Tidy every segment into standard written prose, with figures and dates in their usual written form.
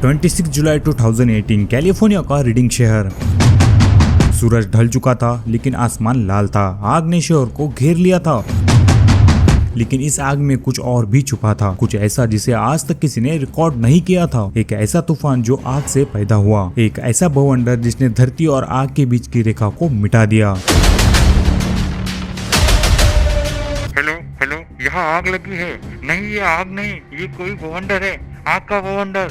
26 जुलाई 2018 California का reading शहर। सूरज ढल चुका था लेकिन आसमान लाल था। आग ने शहर को घेर लिया था, लेकिन इस आग में कुछ और भी छुपा था, कुछ ऐसा जिसे आज तक किसी ने रिकॉर्ड नहीं किया था। एक ऐसा तूफान जो आग से पैदा हुआ, एक ऐसा बवंडर जिसने धरती और आग के बीच की रेखा को मिटा दिया। हेलो हेलो, यहाँ आग लगी है। नहीं, ये आग नहीं, ये कोई बवंडर है, आग का बवंडर।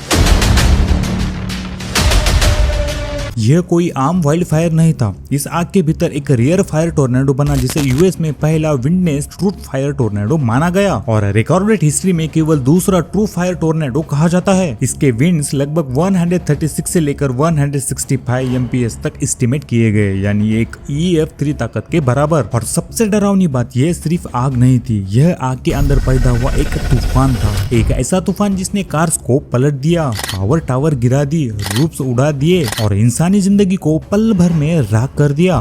यह कोई आम वाइल्ड फायर नहीं था। इस आग के भीतर एक रियर फायर टोर्नेडो बना, जिसे यूएस में पहला विंडनेस ट्रू फायर टोर्नेडो माना गया और रिकॉर्डेड हिस्ट्री में केवल दूसरा ट्रू फायर टोर्नेडो कहा जाता है। इसके विंड्स लगभग 136 से लेकर 165 एमपीएस तक एस्टिमेट किए गए, यानी एक EF3 ताकत के बराबर। और सबसे डरावनी बात यह सिर्फ आग नहीं थी, यह आग के अंदर पैदा हुआ एक तूफान था। एक ऐसा तूफान जिसने कार्स को पलट दिया, पावर टावर गिरा दी, रूफ्स उड़ा दिए और इंसानी जिंदगी को पल भर में राख कर दिया।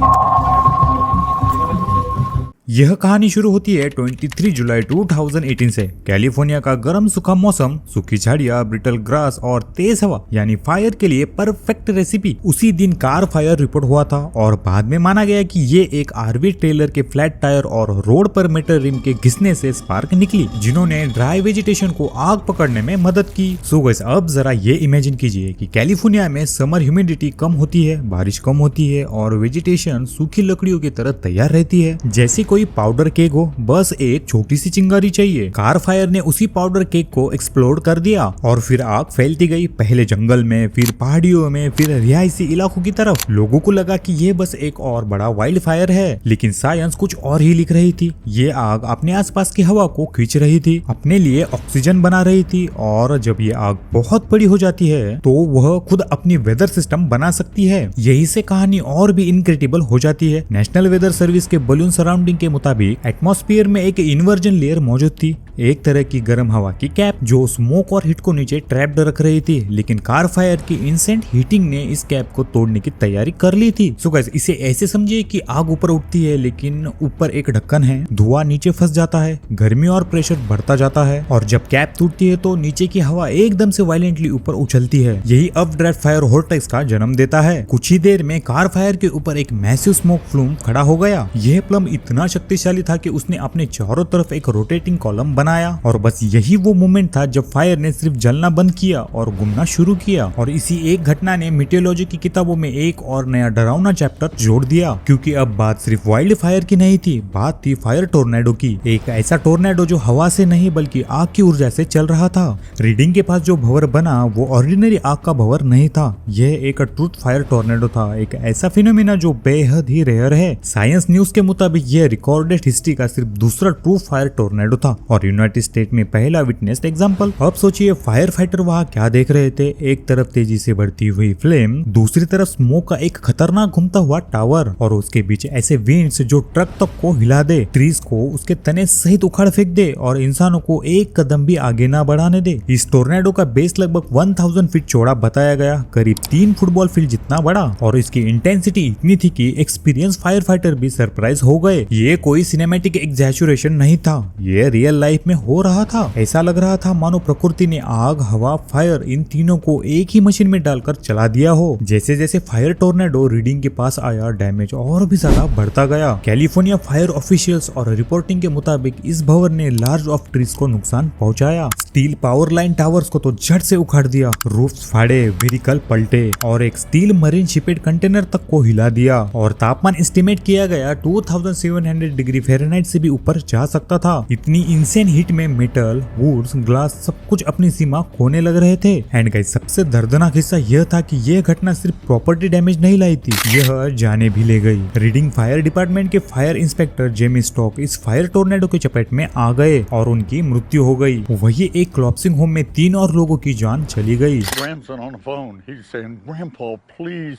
यह कहानी शुरू होती है 23 जुलाई 2018 से। कैलिफोर्निया का गर्म सूखा मौसम, सूखी झाड़ियां, ब्रिटल ग्रास और तेज हवा, यानी फायर के लिए परफेक्ट रेसिपी। उसी दिन कार फायर रिपोर्ट हुआ था और बाद में माना गया कि ये एक आरवी ट्रेलर के फ्लैट टायर और रोड पर मेटल रिम के घिसने से स्पार्क निकली, जिन्होंने ड्राई वेजिटेशन को आग पकड़ने में मदद की। सो गाइस, अब जरा ये इमेजिन कीजिए कि कैलिफोर्निया में समर ह्यूमिडिटी कम होती है, बारिश कम होती है और वेजिटेशन सूखी लकड़ियों की तरह तैयार रहती है, जैसे कोई पाउडर केक हो, बस एक छोटी सी चिंगारी चाहिए। कार फायर ने उसी पाउडर केक को एक्सप्लोड कर दिया और फिर आग फैलती गई, पहले जंगल में, फिर पहाड़ियों में, फिर रिहायशी इलाकों की तरफ। लोगों को लगा कि ये बस एक और बड़ा वाइल्ड फायर है, लेकिन साइंस कुछ और ही लिख रही थी। ये आग अपने आसपास की हवा को खींच रही थी, अपने लिए ऑक्सीजन बना रही थी, और जब ये आग बहुत बड़ी हो जाती है तो वह खुद अपनी वेदर सिस्टम बना सकती है। यही से कहानी और भी इनक्रेडिबल हो जाती है। नेशनल वेदर सर्विस के बलून सराउंडिंग के मुताबिक एटमॉस्फेयर में एक इन्वर्जन लेयर मौजूद थी, एक तरह की गर्म हवा की कैप जो स्मोक और हीट को नीचे ट्रैप्ड रख रही थी। लेकिन कार फायर की इंसेंट हीटिंग ने इस कैप को तोड़ने की तैयारी कर ली थी। सो गाइस, इसे ऐसे समझिए कि आग ऊपर उठती है लेकिन ऊपर एक ढक्कन है, धुआं नीचे फंस जाता है, गर्मी और प्रेशर बढ़ता जाता है, और जब कैप टूटती है तो नीचे की हवा एकदम से वायलेंटली ऊपर उछलती है। यही अप ड्राफ्ट फायर वोर्टेक्स का जन्म देता है। कुछ ही देर में कार फायर के ऊपर एक मैसिव स्मोक फ्लूम खड़ा हो गया। यह प्लम इतना शक्तिशाली था कि उसने अपने चारों तरफ एक रोटेटिंग कॉलम बनाया, और बस यही वो मोमेंट था जब फायर ने सिर्फ जलना बंद किया और घूमना शुरू किया। और इसी एक घटना ने मीटियोलॉजी की किताबों में एक और नया डरावना चैप्टर जोड़ दिया, क्योंकि अब बात सिर्फ वाइल्ड फायर की नहीं थी, बात थी फायर टोर्नेडो की। एक ऐसा टोर्नेडो जो हवा से नहीं बल्कि आग की ऊर्जा से चल रहा था। रीडिंग के पास जो भंवर बना वो ऑर्डिनरी आग का भंवर नहीं था, यह एक ट्रूथ फायर टोर्नेडो था, एक ऐसा फिनोमिना जो बेहद ही रेयर है। साइंस न्यूज के मुताबिक यह रिकॉर्डेड हिस्ट्री का सिर्फ दूसरा ट्रू फायर टोर्नेडो था और यूनाइटेड स्टेट में पहला विटनेस्ड एग्जांपल। अब सोचिए फायर फाइटर वहाँ क्या देख रहे थे, एक तरफ तेजी से बढ़ती हुई फ्लेम, दूसरी तरफ स्मोक का एक खतरनाक घूमता हुआ टावर, और उसके बीच ऐसे विंड्स जो ट्रक तक को हिला दे, ट्रीज को उसके तने सहित उखाड़ फेंक दे और इंसानों को एक कदम भी आगे ना बढ़ाने दे। इस टोर्नेडो का बेस लगभग 1000 फीट चौड़ा बताया गया, करीब 3 फुटबॉल फील्ड जितना बड़ा, और इसकी इंटेंसिटी इतनी थी कि एक्सपीरियंस फायर फाइटर भी सरप्राइज हो गए। ये कोई सिनेमैटिक एग्जैजुरेशन नहीं था, ये रियल लाइफ में हो रहा था। ऐसा लग रहा था मानो प्रकृति ने आग, हवा, फायर इन तीनों को एक ही मशीन में डालकर चला दिया हो। जैसे जैसे फायर टोर्नेडो रीडिंग के पास आया, डैमेज और भी ज्यादा बढ़ता गया। कैलिफोर्निया फायर ऑफिशियल्स और रिपोर्टिंग के मुताबिक इस भंवर ने लार्ज ऑफ ट्रीज को नुकसान पहुंचाया, स्टील पावर लाइन टावर्स को तो झट से उखाड़ दिया, रूफ्स फाड़े, व्हीकल पलटे और एक स्टील मरीन शिपेड कंटेनर तक को हिला दिया। और तापमान एस्टिमेट किया गया 2700 डिग्री फ़ारेनहाइट से भी ऊपर जा सकता था। इतनी इंसेन हीट में मेटल, वुड्स, ग्लास सब कुछ अपनी सीमा खोने लग रहे थे। एंड गाइस, सबसे दर्दनाक हिस्सा यह था कि यह घटना सिर्फ प्रॉपर्टी डैमेज नहीं लाई थी, यह जाने भी ले गई। रीडिंग फायर डिपार्टमेंट के फायर इंस्पेक्टर जेमी स्टॉक इस फायर टोर्नेडो की चपेट में आ गए और उनकी मृत्यु हो गई। वही एक क्लॉप्सिंग होम में 3 और लोगों की जान चली गई। Grandson on the phone. He's saying, "Grandpa, please,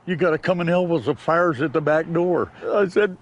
you got to come and help us. The fire's at the back door." I said,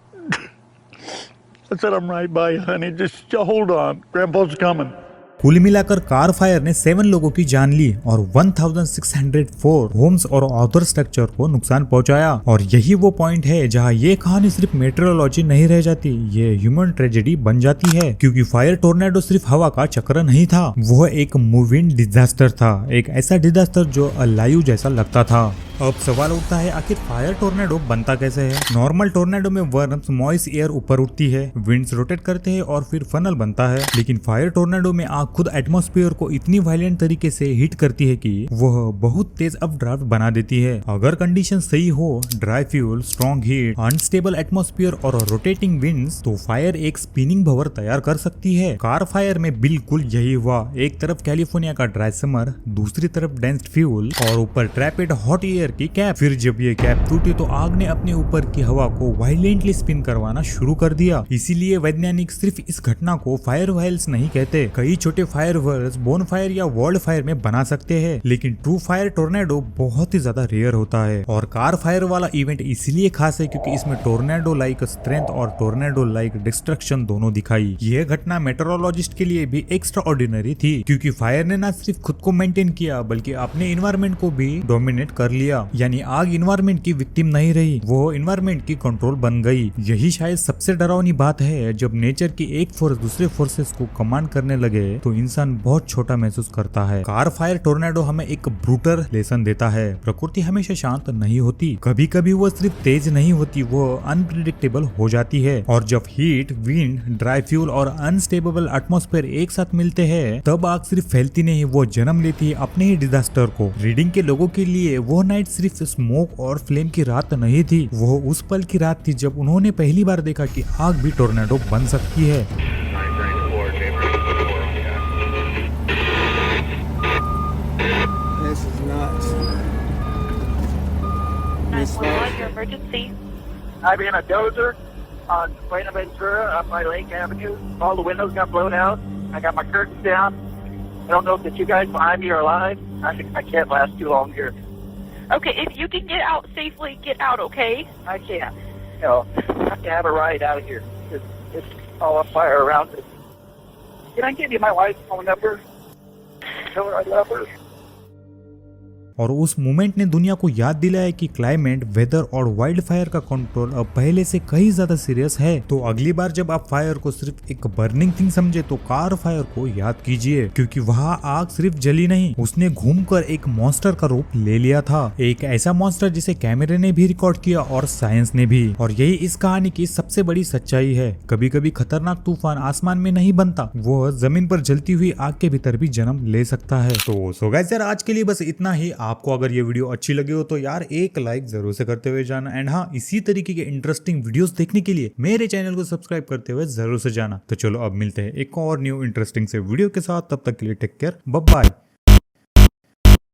"I'm right by you, honey. Just hold on. Grandpa's coming." कुल मिलाकर car fire ने 7 लोगों की जान ली और 1604 Holmes और other structure को नुकसान पहुंचाया। और यही वो पॉइंट है जहां ये कहानी सिर्फ मेट्रोलॉजी नहीं रह जाती, ये ह्यूमन ट्रेजेडी बन जाती है। क्योंकि फायर टोर्नेडो सिर्फ हवा का चक्र नहीं था, वो एक मूविंग डिजास्टर था, एक ऐसा डिजास्टर जो अलाइव जैसा लगता था। अब सवाल उठता है, आखिर फायर टोर्नेडो बनता कैसे है? नॉर्मल टोर्नेडो में वर्म्स मॉइस्ट एयर ऊपर उठती है, विंड्स रोटेट करते हैं और फिर फनल बनता है। लेकिन फायर टोर्नेडो में आग खुद एटमॉस्फेयर को इतनी वायलेंट तरीके से हिट करती है कि वह बहुत तेज अपड्राफ्ट बना देती है। अगर कंडीशन सही हो, dry fuel, strong heat, unstable atmosphere और रोटेटिंग विंड्स, तो फायर एक स्पिनिंग भंवर तैयार कर सकती है। कार फायर में बिल्कुल यही हुआ। एक तरफ कैलिफोर्निया का ड्राई समर, दूसरी तरफ डेंस्ड फ्यूल और ऊपर ट्रैपेड हॉट एयर की कैप। फिर जब ये कैप टूटी तो आग ने अपने ऊपर की हवा को वायलेंटली स्पिन करवाना शुरू कर दिया। इसीलिए वैज्ञानिक सिर्फ इस घटना को फायर वाइल्स नहीं कहते। कई छोटे फायर वर्स बोन फायर या वर्ल्ड फायर में बना सकते हैं, लेकिन ट्रू फायर टोर्नेडो बहुत ही ज्यादा रेयर होता है। और कार फायर वाला इवेंट इसलिए खास है क्योंकि इसमें टोर्नेडो लाइक स्ट्रेंथ और टोर्नेडो लाइक डिस्ट्रक्शन दोनों दिखाई। यह घटना मेट्रोलॉजिस्ट के लिए भी एक्स्ट्रा ऑर्डिनरी थी, क्योंकि फायर ने न सिर्फ खुद को मेंटेन किया बल्कि अपने इन्वायरमेंट को भी डोमिनेट कर लिया। यानी आग इन्वायरमेंट की विक्टिम नहीं रही, वो इन्वायरमेंट की कंट्रोल बन गई। यही शायद सबसे डरावनी बात है। जब नेचर की एक फोर्स दूसरे फोर्सेस को कमांड करने लगे तो इंसान बहुत छोटा महसूस करता है। कार फायर टोर्नेडो हमें एक ब्रूटल लेसन देता है। प्रकृति हमेशा शांत नहीं होती, कभी कभी वो सिर्फ तेज नहीं होती, वो अनप्रिडिक्टेबल हो जाती है। और जब हीट, विंड, ड्राई फ्यूल और अनस्टेबल एटमॉस्फेयर एक साथ मिलते हैं तब आग सिर्फ फैलती नहीं, वो जन्म लेती है अपने ही डिजास्टर को। रीडिंग के लोगों के लिए वो नाइट सिर्फ स्मोक और फ्लेम की रात नहीं थी, वो उस पल की रात थी जब उन्होंने पहली बार देखा कि आग भी टोर्नेडो बन सकती है। This is nuts. This 911, your emergency. I'm in a dozer on Buenaventura up by Lake Avenue. All the windows got blown out. I got my curtains down. I don't know if you guys behind me are alive. I can't last too long here. Okay, if you can get out safely, get out, okay? I can't. You know, I have to have a ride out of here. It's all on fire around it. Can I give you my wife's phone number? Tell her I love her. और उस moment ने दुनिया को याद दिलाया कि climate, weather और wild fire का कंट्रोल अब पहले से कहीं ज्यादा सीरियस है। तो अगली बार जब आप फायर को सिर्फ एक बर्निंग थिंग समझे तो कार फायर को याद कीजिए, क्योंकि वहाँ आग सिर्फ जली नहीं, उसने घूमकर एक मॉन्स्टर का रूप ले लिया था। एक ऐसा मॉन्स्टर जिसे कैमरे ने भी रिकॉर्ड किया और साइंस ने भी। और यही इस कहानी की सबसे बड़ी सच्चाई है। कभी कभी खतरनाक तूफान आसमान में नहीं बनता, वो जमीन पर जलती हुई आग के भीतर भी जन्म ले सकता है। तो सो गाइस यार, आज के लिए बस इतना ही। आपको अगर ये वीडियो अच्छी लगी हो तो यार एक लाइक जरूर से करते हुए जाना। एंड हाँ, इसी तरीके के इंटरेस्टिंग वीडियोस देखने के लिए मेरे चैनल को सब्सक्राइब करते हुए जरूर से जाना। तो चलो अब मिलते हैं एक और न्यू इंटरेस्टिंग से वीडियो के साथ। तब तक के लिए टेक केयर, बाय बाय।